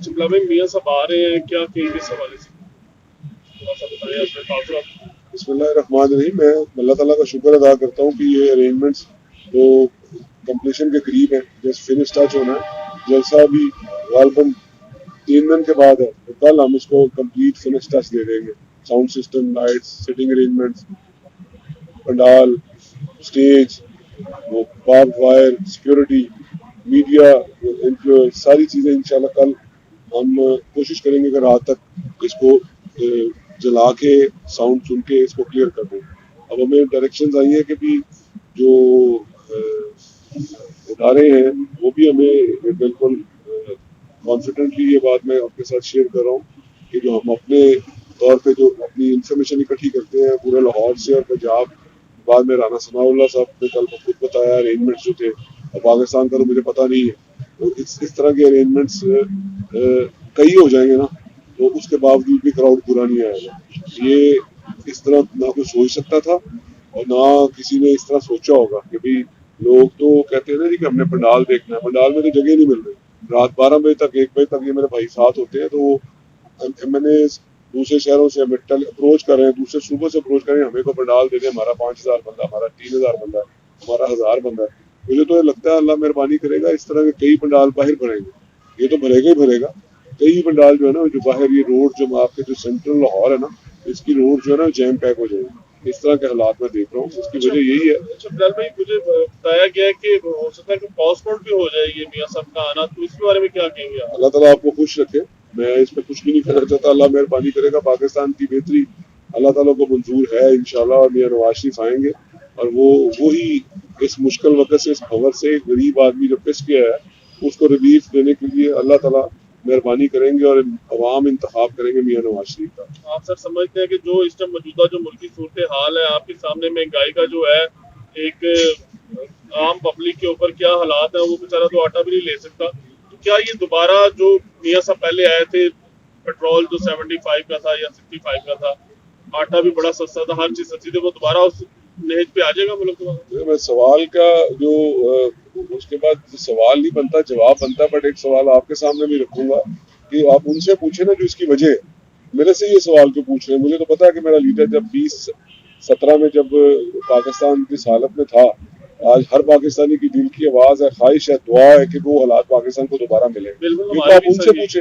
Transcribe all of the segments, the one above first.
शिमला में मियाँ साहब आ रहे हैं, क्या कहेंगे इस हवाले से, थोड़ा सा बताएं अपने तासुरात। बिस्मिल्लाहिर्रहमानिर्रहीम। मैं अल्लाह ताला का शुक्र अदा करता हूँ कि ये अरेंजमेंट्स तो कंप्लीशन के करीब है, जस्ट फिनिश टच होना है। जलसा भी गालबन 3 दिन के बाद है, तो कल हम इसको कंप्लीट फिनिश टच दे देंगे। Sound system, lights, sitting arrangements, pandal, stage, वो बार्ब वायर, सिक्योरिटी, मीडिया, इनको सारी चीज़ें इंशाल्लाह कल हम कोशिश करेंगे कि रात तक इसको जला के साउंड सुन के इसको क्लियर कर दें। अब हमें डायरेक्शंस आई है कि भी जो इदारे हैं वो भी हमें बिल्कुल कॉन्फिडेंटली ये बात मैं आपके साथ शेयर कर रहा हूँ कि जो हम अपने तौर पे जो अपनी इंफॉर्मेशन इकट्ठी करते हैं पूरे लाहौर से और पंजाब, बाद में राना सनाउल्लाह साहब ने कल खुद बताया अरेंजमेंट्स जो थे, और पाकिस्तान का तो मुझे पता नहीं है, तो इस तरह के अरेंजमेंट्स कई हो जाएंगे ना, तो उसके बावजूद भी क्राउड पूरा नहीं आएगा। ये इस तरह ना कोई सोच सकता था और ना किसी ने इस तरह सोचा होगा कि भाई लोग तो कहते हैं ना जी कि हमने पंडाल देखना है, पंडाल में तो जगह नहीं मिल रही। रात 12 बजे तक 1 बजे तक ये मेरे भाई साथ होते हैं, तो वो मैंने दूसरे शहरों से हमें अप्रोच कर रहे हैं, दूसरे सूबों से अप्रोच कर रहे हैं, हमें को पंडाल दे दें, हमारा 5000 बंदा, हमारा 3000 बंदा है, हमारा 1000 बंदा है। मुझे तो लगता है अल्लाह मेहरबानी करेगा, इस तरह के कई पंडाल बाहर भरेंगे, ये तो भरेगा ही भरेगा। कई पंडाल जो है ना जो बाहर ये रोड जो आपके जो सेंट्रल लाहौर है ना, इसकी रोड जो है ना जैम पैक हो जाएगी। इस तरह के हालात में देख रहा हूँ, इसकी वजह यही है। अच्छा बिलाल भाई, मुझे बताया गया है कि हो सकता है कि पासपोर्ट भी हो जाए ये मियाँ साहब का आना, तो इसके बारे में क्या कहेंगे आप? अल्लाह ताला आपको खुश रखे, मैं इस पर कुछ भी नहीं कहना चाहता। अल्लाह मेहरबानी करेगा, पाकिस्तान की बेहतरी अल्लाह ताला को मंजूर है इंशाल्लाह, और मियां नवाज शरीफ आएंगे और वो ही इस मुश्किल वक्त से, इस खबर से गरीब आदमी जो पिस गया है उसको रिलीफ देने के लिए अल्लाह ताला मेहरबानी करेंगे और अवाम इंतखाब करेंगे मियां नवाज शरीफ का। आप सर समझते हैं कि जो इस टाइम मौजूदा जो मुल्की सूरत हाल है, आपके सामने महंगाई का जो है एक आम पब्लिक के ऊपर क्या हालात है, वो बेचारा तो आटा भी नहीं ले सकता, तो क्या ये दोबारा जो मियाँ साहब पहले आए थे, पेट्रोल जो 75 का था या 65 का था, आटा भी बड़ा सस्ता था, हर चीज सस्ती थी, वो दोबारा उस नहज पे आ जाएगा मुल्क दोबारा? मैं सवाल का जो उसके बाद सवाल नहीं बनता, जवाब बनता, बट एक सवाल आपके सामने भी रखूंगा कि आप उनसे पूछे ना जो इसकी वजह है। मेरे से ये सवाल क्यों पूछ रहे हैं? मुझे तो पता है कि मेरा लीडर जब 2017 में जब पाकिस्तान इस हालत में था, आज हर पाकिस्तानी की दिल की आवाज है, ख्वाहिश है, दुआ है कि वो हालात पाकिस्तान को दोबारा मिले। ये तो आप उनसे पूछे,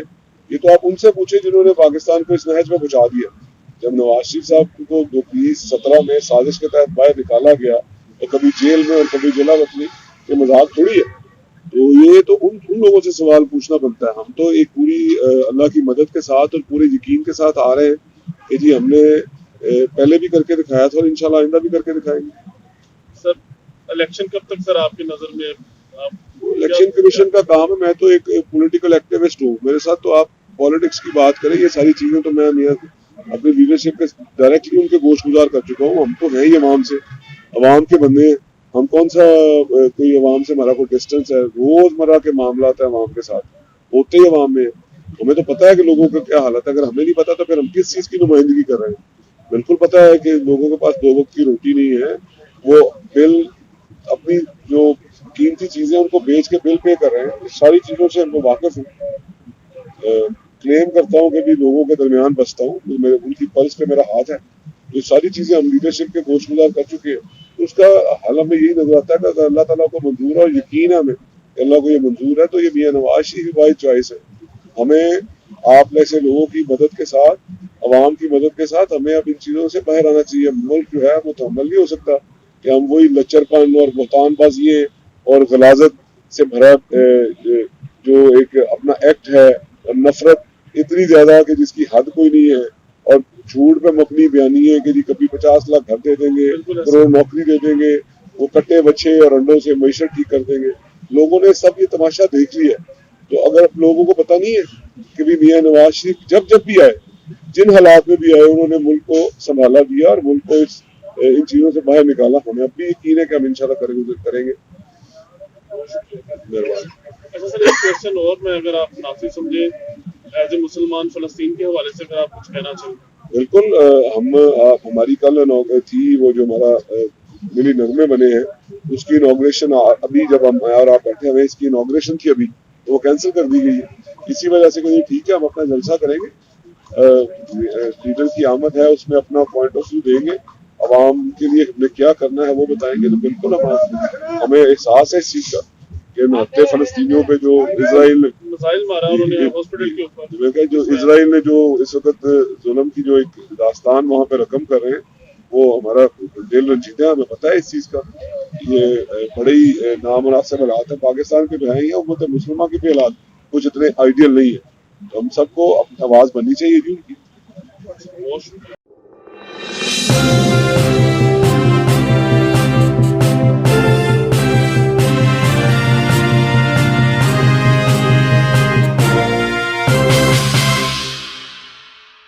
ये तो आप उनसे पूछे जिन्होंने पाकिस्तान को इस नहज में पहुंचा दिया। जब नवाज शरीफ साहब को 2017 में साजिश के तहत बाहर निकाला गया, तो कभी जेल में और कभी जिला वतनी, ये मजाक थोड़ी है। तो ये तो उन लोगों से सवाल पूछना बनता है। हम तो एक पूरी अल्लाह की मदद के साथ और पूरे यकीन के साथ आ रहे हैं कि जी हमने पहले भी करके दिखाया था और इंशाल्लाह आइंदा भी करके दिखाएंगे। सर इलेक्शन कब तक सर आपकी नजर में? इलेक्शन कमीशन का काम है, मैं तो एक पॉलिटिकल एक्टिविस्ट हूँ, मेरे साथ तो आप पॉलिटिक्स की बात करें, ये सारी चीजें तो मैं अपनी लीडरशिप के डायरेक्टली उनके गोश गुजार कर चुका हूँ। हम तो हैं ही अवाम से, अवाम के बंदे हैं। हम कौन सा कोई अवाम से हमारा कोई डिस्टेंस है? रोजमर्रा के मामला है अवाम के साथ, होते ही अवाम में। हमें तो पता है कि लोगों का क्या हालत है। अगर हमें नहीं पता तो फिर हम किस चीज की नुमाइंदगी कर रहे हैं? बिल्कुल पता है कि लोगों के पास 2 वक्त की रोटी नहीं है, वो बिल अपनी जो कीमती चीजें उनको बेच के बिल पे कर रहे हैं। सारी चीजों से हमको वाकिफ हूँ। क्लेम करता हूँ कि भी लोगों के दरमियान बसता हूँ, मेरे उनकी पल्स पे मेरा हाथ है। ये सारी चीजें हम लीडरशिप के गोश गुजार कर चुके हैं, तो उसका हल हमें यही नजर आता है कि अगर अल्लाह ताला को मंजूर है और यकीन है हमें अल्लाह को ये मंजूर है, तो ये मियां नवाज शरीफ की वाइज चॉइस है। हमें आप जैसे लोगों की मदद के साथ, अवाम की मदद के साथ हमें अब इन चीजों से बाहर आना चाहिए। मुल्क जो है वो मुतहम्मल नहीं हो सकता कि हम वही लच्चरपन और बुहतानबाजी और गलाजत से भरा जो एक अपना एक्ट है, और नफरत इतनी ज्यादा कि जिसकी हद कोई नहीं है, और झूठ पे मबनी बयानी है कि जी कभी 50 लाख घर दे देंगे, करोड़ नौकरी दे देंगे, वो कट्टे बच्चे और अंडों से मैशत ठीक कर देंगे। लोगों ने सब ये तमाशा देख लिया। तो अगर लोगों को पता नहीं है कि भी मियां नवाज शरीफ जब भी आए, जिन हालात में भी आए, उन्होंने मुल्क को संभाला दिया और मुल्क को इन चीजों से बाहर निकाला। हमें अब भी यकीन है कि हम इंशाल्लाह करेंगे। अच्छा सर, एक क्वेश्चन और, मैं अगर आप नाफी समझे, एज ए मुसलमान फलस्तीन के हवाले से अगर आप कुछ कहना चाहें। बिल्कुल। हमारी कल थी वो जो हमारा मिली नगमे बने हैं, उसकी इनॉग्रेशन अभी जब हम और आप बैठे हुए, इसकी इनॉग्रेशन थी अभी, तो वो कैंसिल कर दी गई है। इसी वजह से कि ठीक है हम अपना जलसा करेंगे, लीडर की आमद है उसमें अपना पॉइंट ऑफ व्यू देंगे, आवाम के लिए हमें क्या करना है वो बताएंगे, तो बिल्कुल हमें एहसास है इस चीज़ का कि नहत्ते फलस्तीनियों पे जो इसराइल मिसाइल मारा उन्होंने हॉस्पिटल के ऊपर, मैं जो इसराइल ने जो इस वक्त जुल्म की जो एक दास्तान वहाँ पे रकम कर रहे हैं, वो हमारा दिल रंजीदा है, हमें पता है इस चीज़ का। ये बड़े ही नामुनासिब हालात है पाकिस्तान के जो है या उम्मत मुस्लिमा के भी हालात कुछ इतने आइडियल नहीं है, तो हम सबको अपनी आवाज़ बननी चाहिए जी उनकी। बहुत शुक्रिया।